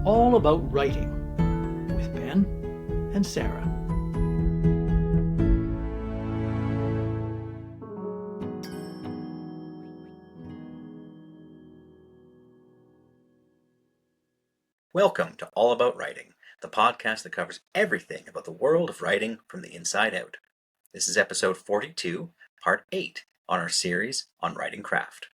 all about writing with Ben and Sara. Welcome to All About Writing, the podcast that covers everything about the world of writing from the inside out. This is episode 42, part 8, on our series on writing craft.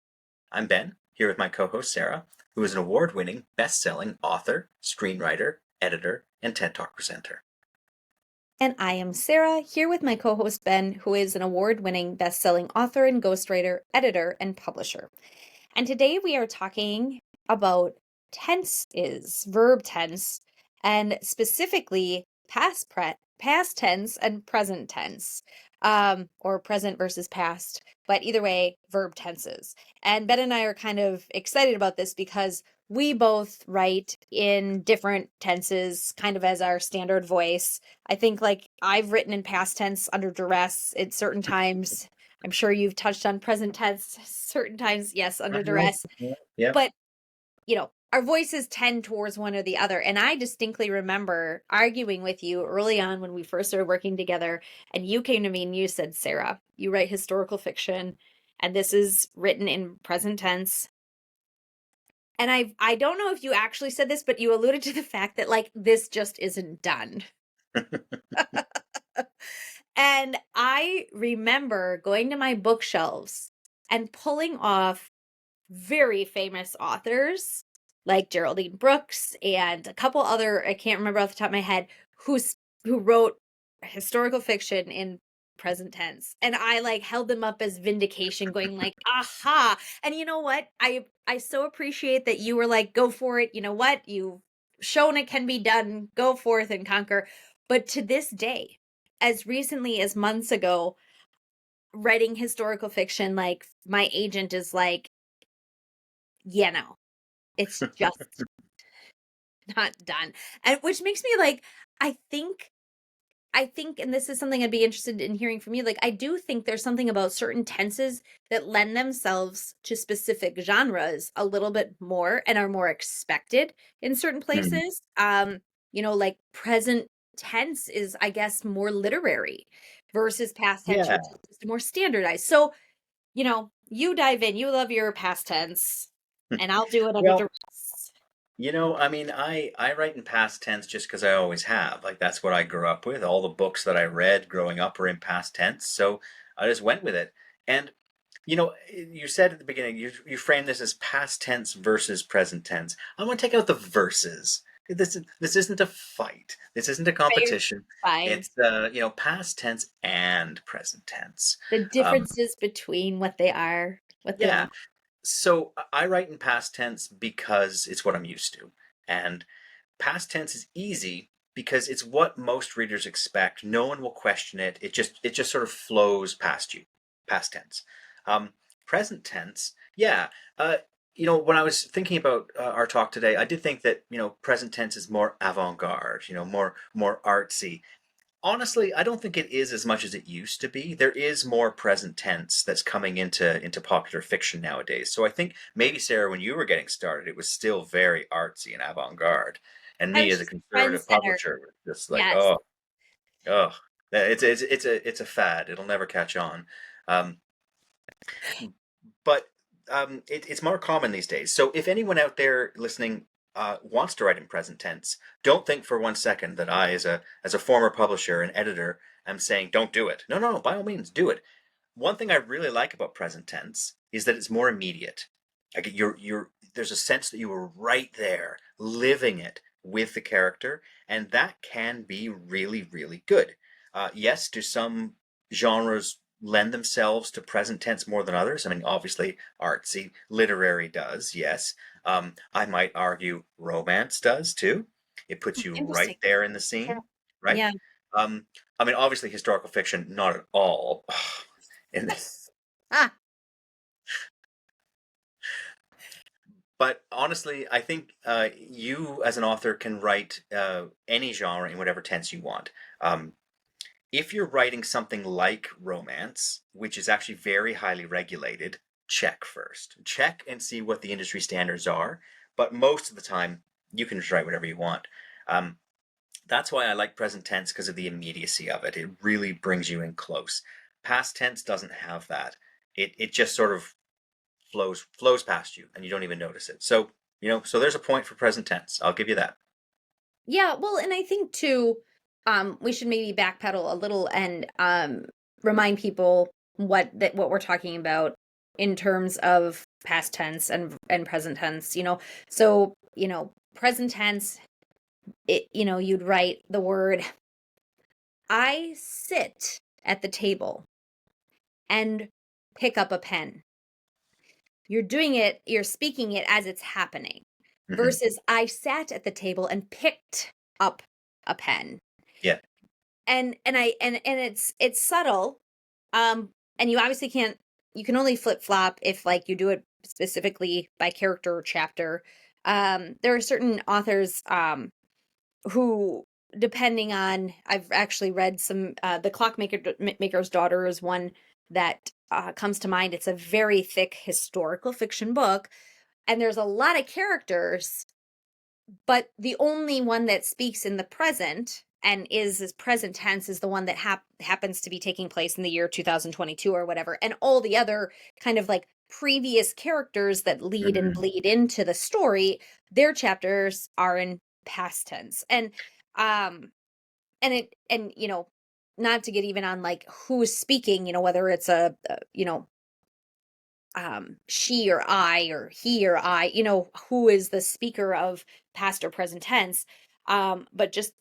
I'm Ben, here with my co-host Sara, who is an award-winning, best-selling author, screenwriter, editor, and TED Talk presenter. And I am Sara, here with my co-host Ben, who is an award-winning, best-selling author and ghostwriter, editor, and publisher. And today we are talking about tenses, verb tense, and specifically past tense and present tense, or present versus past, but either way, verb tenses. And Ben and I are kind of excited about this because we both write in different tenses, kind of as our standard voice. I think like I've written in past tense under duress at certain times. I'm sure you've touched on present tense certain times, yes, under duress. Yeah. But, our voices tend towards one or the other. And I distinctly remember arguing with you early on when we first started working together. And you came to me and you said, Sara, you write historical fiction, and this is written in present tense. And I don't know if you actually said this, but you alluded to the fact that like this just isn't done. And I remember going to my bookshelves and pulling off very famous authors like Geraldine Brooks and a couple other, I can't remember off the top of my head, who wrote historical fiction in present tense. And I like held them up as vindication, going like, aha. And you know what? I so appreciate that you were like, go for it. You know what? You've shown it can be done. Go forth and conquer. But to this day, as recently as months ago, writing historical fiction, like my agent is like, yeah, no, it's just not done. And which makes me like, I think, and this is something I'd be interested in hearing from you. Like, I do think there's something about certain tenses that lend themselves to specific genres a little bit more and are more expected in certain places. Like present tense is, I guess, more literary versus past tense, which is more standardized. So, you dive in. You love your past tense, and I'll do it under Well, duress. I write in past tense just because I always have. Like, that's what I grew up with. All the books that I read growing up were in past tense, so I just went with it. And, you said at the beginning, you framed this as past tense versus present tense. I want to take out the verses. This isn't a fight. This isn't a competition. Fine. It's, past tense and present tense. The differences between what they are, what they Yeah. mean. So I write in past tense because it's what I'm used to. And past tense is easy because it's what most readers expect. No one will question it. It just sort of flows past you. Past tense. Present tense, yeah. When I was thinking about our talk today, I did think that present tense is more avant-garde. More artsy. Honestly, I don't think it is as much as it used to be. There is more present tense that's coming into popular fiction nowadays. So I think maybe, Sara, when you were getting started, it was still very artsy and avant-garde. And I me was as a just conservative trendsetter. publisher was just like, Yes. oh, it's a fad. It'll never catch on. Um, but it's more common these days. So if anyone out there listening wants to write in present tense, don't think for one second that I, as a former publisher and editor, am saying don't do it. No, no, by all means, do it. One thing I really like about present tense is that it's more immediate. Like there's a sense that you were right there, living it with the character, and that can be really, really good. Yes, do some genres lend themselves to present tense more than others? I mean, obviously, artsy, literary does, yes. I might argue romance does too. It puts you right Interesting. there in the scene, right? Yeah. Um, I mean, obviously, historical fiction, not at all. And, Ah, but honestly, I think you as an author can write any genre in whatever tense you want. Um, if you're writing something like romance, which is actually very highly regulated, check first. Check and see what the industry standards are. But most of the time, you can just write whatever you want. Um, that's why I like present tense, because of the immediacy of it. It really brings you in close. Past tense doesn't have that. It just sort of flows past you and you don't even notice it. So, so there's a point for present tense. I'll give you that. Yeah, well, and I think too, we should maybe backpedal a little and remind people what we're talking about in terms of past tense and present tense. So present tense, you'd write the word I sit at the table and pick up a pen. You're speaking it as it's happening Hmm. versus I sat at the table and picked up a pen. Yeah. And it's subtle. And you obviously you can only flip-flop if like you do it specifically by character or chapter. There are certain authors who, depending on, I've actually read some, the Clockmaker's Daughter is one that comes to mind. It's a very thick historical fiction book, and there's a lot of characters, but the only one that speaks in the present and is present tense is the one that happens to be taking place in the year 2022 or whatever. And all the other kind of like previous characters that lead and Hmm. bleed into the story, their chapters are in past tense. Um and not to get even on like who's speaking, whether it's she or I or he or I, who is the speaker of past or present tense. But just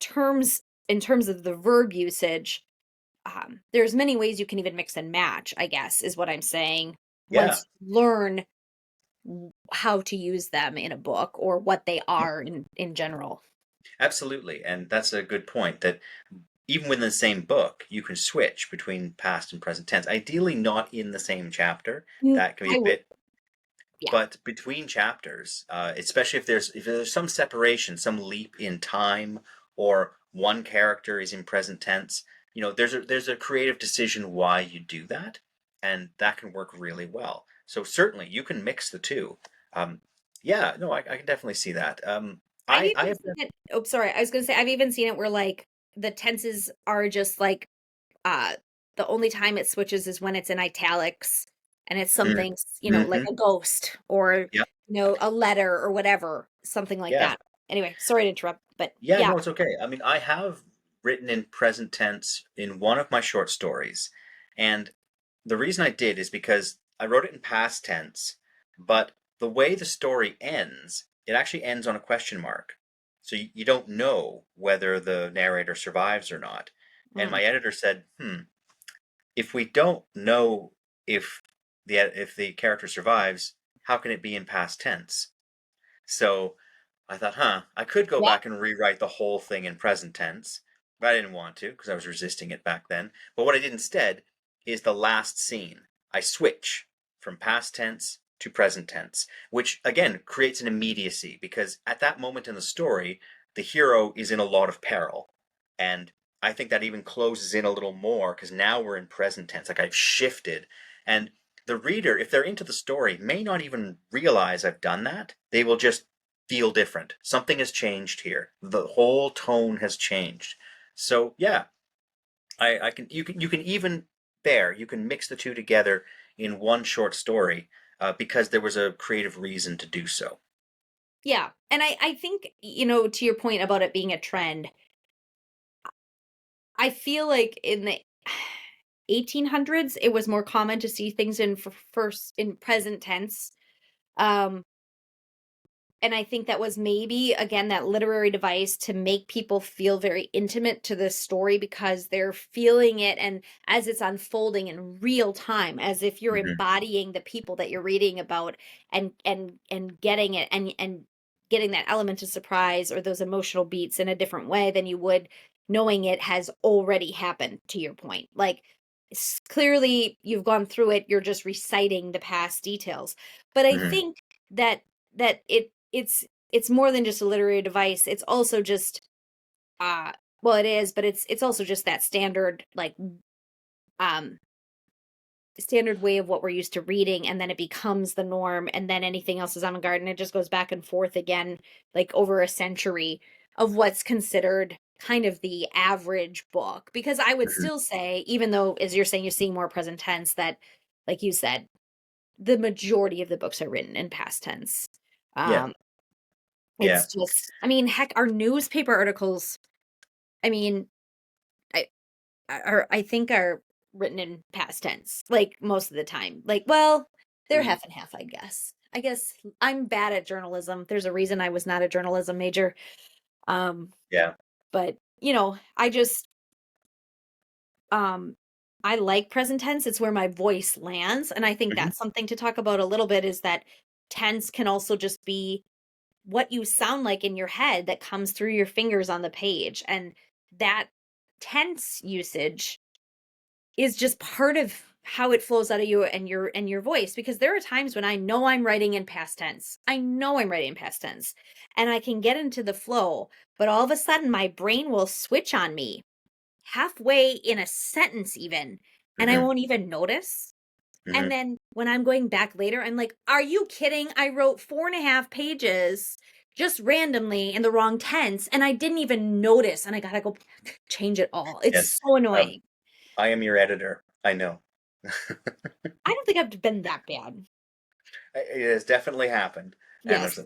in terms of the verb usage, there's many ways you can even mix and match, I guess, is what I'm saying. Yeah. Once you learn how to use them in a book or what they are in general. Absolutely. And that's a good point, that even within the same book, you can switch between past and present tense. Ideally, not in the same chapter. That can be I a would, bit, yeah. but between chapters, especially if there's some separation, some leap in time, or one character is in present tense, there's a creative decision why you do that, and that can work really well. So certainly you can mix the two. Um, yeah, no, I can definitely see that. I've I even have. seen it. Oh, sorry. I was going to say, I've even seen it where like the tenses are just like, uh, the only time it switches is when it's in italics and it's something, like Mm-hmm. a ghost or, Yeah. a letter or whatever, something like Yeah. that. Anyway, sorry to interrupt, but Yeah, yeah. no, it's okay. I mean, I have written in present tense in one of my short stories. And the reason I did is because I wrote it in past tense, but the way the story ends, it actually ends on a question mark. So you don't know whether the narrator survives or not. And Mm. my editor said, if we don't know if the character survives, how can it be in past tense? So I thought, I could go Yeah. back and rewrite the whole thing in present tense, but I didn't want to because I was resisting it back then. But what I did instead is the last scene. I switch from past tense to present tense, which again creates an immediacy because at that moment in the story, the hero is in a lot of peril. And I think that even closes in a little more because now we're in present tense. Like I've shifted. And the reader, if they're into the story, may not even realize I've done that. They will just feel different. Something has changed here. The whole tone has changed. So yeah, I can you can even there you can mix the two together in one short story because there was a creative reason to do so. Yeah. And I think, to your point about it being a trend, I feel like in the 1800s, it was more common to see things in present tense. Um, And I think that was maybe, again, that literary device to make people feel very intimate to this story because they're feeling it and as it's unfolding in real time, as if you're Hmm. embodying the people that you're reading about and getting it and getting that element of surprise or those emotional beats in a different way than you would knowing it has already happened, to your point. Like clearly you've gone through it, you're just reciting the past details. But I Hmm. think that it's more than just a literary device. It's also just well, it is, but it's also just that standard like um standard way of what we're used to reading, and then it becomes the norm, and then anything else is avant-garde, and it just goes back and forth again, like over a century of what's considered kind of the average book. Because I would Mhm. still say, even though, as you're saying, you're seeing more present tense, that, like you said, the majority of the books are written in past tense. Yeah, Um, yeah. it's just, I mean, heck, our newspaper articles, I mean, I I think are written in past tense, like, most of the time. Like, well, they're Mm, half and half, I guess. I guess I'm bad at journalism. There's a reason I was not a journalism major. Um, yeah. but, I just, um, I like present tense. It's where my voice lands, and I think Mhm. that's something to talk about a little bit, is that tense can also just be what you sound like in your head that comes through your fingers on the page, and that tense usage is just part of how it flows out of you and your voice, because there are times when I know I'm writing in past tense. I know I'm writing in past tense and I can get into the flow, but all of a sudden my brain will switch on me halfway in a sentence even, and I Mhm. won't even notice. And Mhm. then when I'm going back later, I'm like, are you kidding? I wrote 4.5 pages just randomly in the wrong tense and I didn't even notice. And I gotta go change it all. Yes. It's so Um, annoying. I am your editor. I know. I don't think I've been that bad. It has definitely happened, and Yes.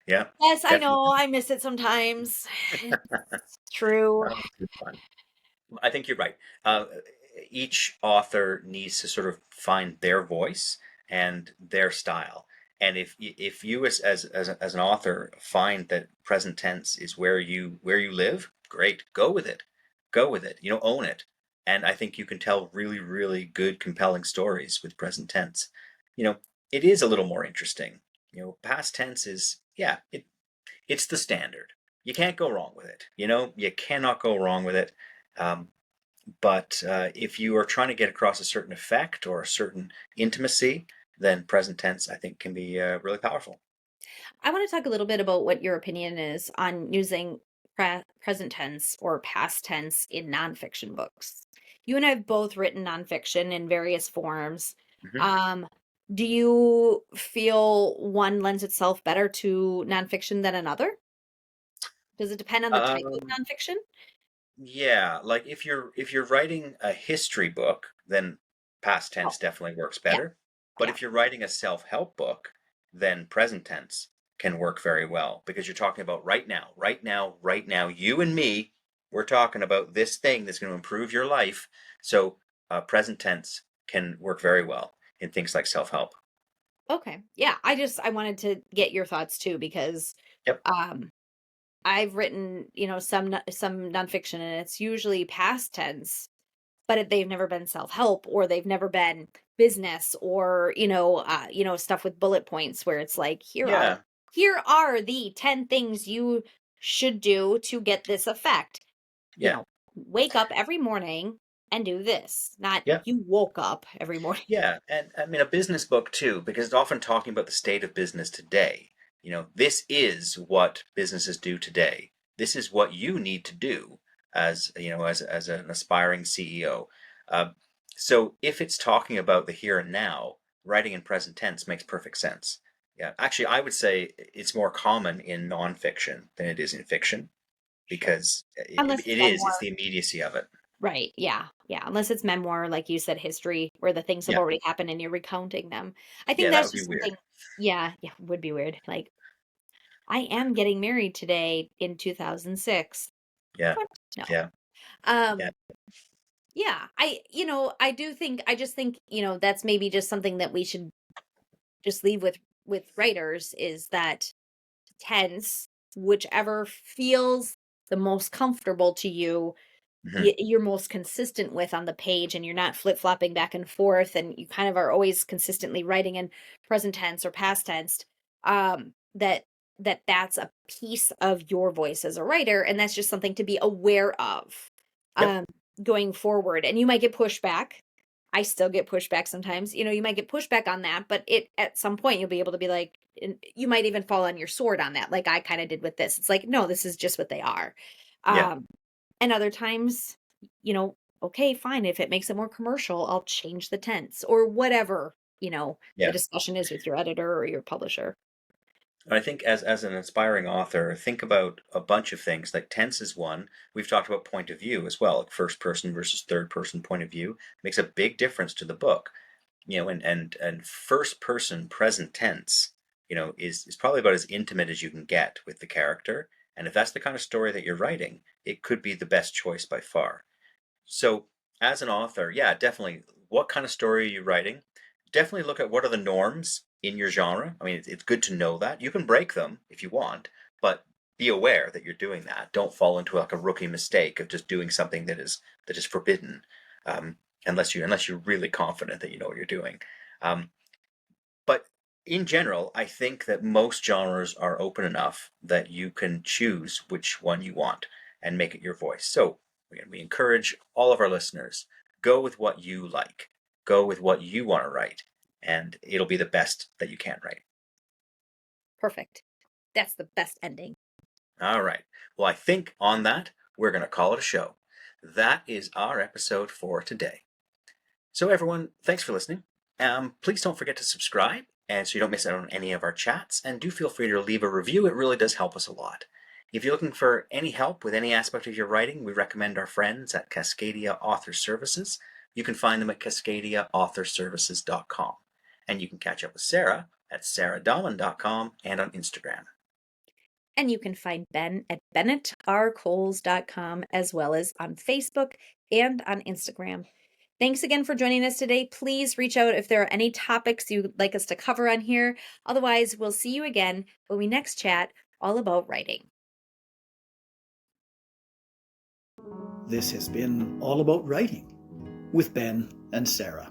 yeah, Yes, I definitely. know, I miss it sometimes. It's true. It's fun. I think you're right. Each author needs to sort of find their voice and their style. And if you as an author find that present tense is where you live, great, go with it, go with it. Own it. And I think you can tell really really good compelling stories with present tense. You know, it is a little more interesting. Past tense is yeah, it's the standard. You can't go wrong with it. You cannot go wrong with it. Um, but if you are trying to get across a certain effect or a certain intimacy, then present tense, I think, can be really powerful. I wanna talk a little bit about what your opinion is on using present tense or past tense in nonfiction books. You and I have both written nonfiction in various forms. Hmm. Um, do you feel one lends itself better to nonfiction than another? Does it depend on the type of Um, nonfiction? yeah, like if you're writing a history book, then past Oh, tense definitely works yeah, better. But yeah. if you're writing a self-help book, then present tense can work very well because you're talking about right now, right now, right now. You and me, we're talking about this thing that's going to improve your life. So present tense can work very well in things like self-help. Okay. Yeah, I wanted to get your thoughts too, because Yep. um I've written, some nonfiction, and it's usually past tense, but they've never been self-help, or they've never been business, or stuff with bullet points where it's like, Yeah. here are the 10 things you should do to get this effect. You Yeah. know, wake up every morning and do this. Not Yeah. you woke up every morning. Yeah, and I mean a business book too, because it's often talking about the state of business today. This is what businesses do today. This is what you need to do as an aspiring CEO. Uh, so if it's talking about the here and now, writing in present tense makes perfect sense. Yeah, actually, I would say it's more common in nonfiction than it is in fiction Sure. because it, Unless it's it is. It's memoir. the immediacy of it. Right, yeah, yeah, unless it's memoir, like you said, history, where the things have Yeah, already happened and you're recounting them. I think yeah, that that's would be just weird. something. Yeah, yeah, would be weird, like, "I am getting married today in 2006." Yeah, What? No. yeah, yeah. Um, yeah, I just think, that's maybe just something that we should just leave with writers, is that tense, whichever feels the most comfortable to you, Mhm. you're most consistent with on the page, and you're not flip-flopping back and forth, and you kind of are always consistently writing in present tense or past tense. That's a piece of your voice as a writer, and that's just something to be aware of Yep. um going forward. And you might get pushback. I still get pushback sometimes. You might get pushback on that, but it at some point you'll be able to be like, and you might even fall on your sword on that, like I kind of did with this. It's like, no, this is just what they are. Yeah. um and other times, you know, okay, fine. If it makes it more commercial, I'll change the tense or whatever, the Yeah. discussion is with your editor or your publisher. I think as an aspiring author, think about a bunch of things. Like tense is one. We've talked about point of view as well, like first person versus third person point of view makes a big difference to the book. And first person present tense, is probably about as intimate as you can get with the character. And if that's the kind of story that you're writing, it could be the best choice by far. So, as an author, yeah, definitely. What kind of story are you writing? Definitely look at what are the norms in your genre. I mean, it's good to know that. You can break them if you want, but be aware that you're doing that. Don't fall into like a rookie mistake of just doing something that is forbidden, um, unless you're really confident that you know what you're doing. Um, but in general, I think that most genres are open enough that you can choose which one you want and make it your voice. So we encourage all of our listeners, go with what you like, go with what you want to write, and it'll be the best that you can write. Perfect. That's the best ending. All right. Well, I think on that, we're going to call it a show. That is our episode for today. So, everyone, thanks for listening. Please don't forget to subscribe, and so you don't miss out on any of our chats. And do feel free to leave a review; it really does help us a lot. If you're looking for any help with any aspect of your writing, we recommend our friends at Cascadia Author Services. You can find them at cascadiaauthorservices.com. And you can catch up with Sara at saradahlman.com and on Instagram. And you can find Ben at bennettrcoles.com as well as on Facebook and on Instagram. Thanks again for joining us today. Please reach out if there are any topics you'd like us to cover on here. Otherwise, we'll see you again when we next chat all about writing. This has been All About Writing with Ben and Sara.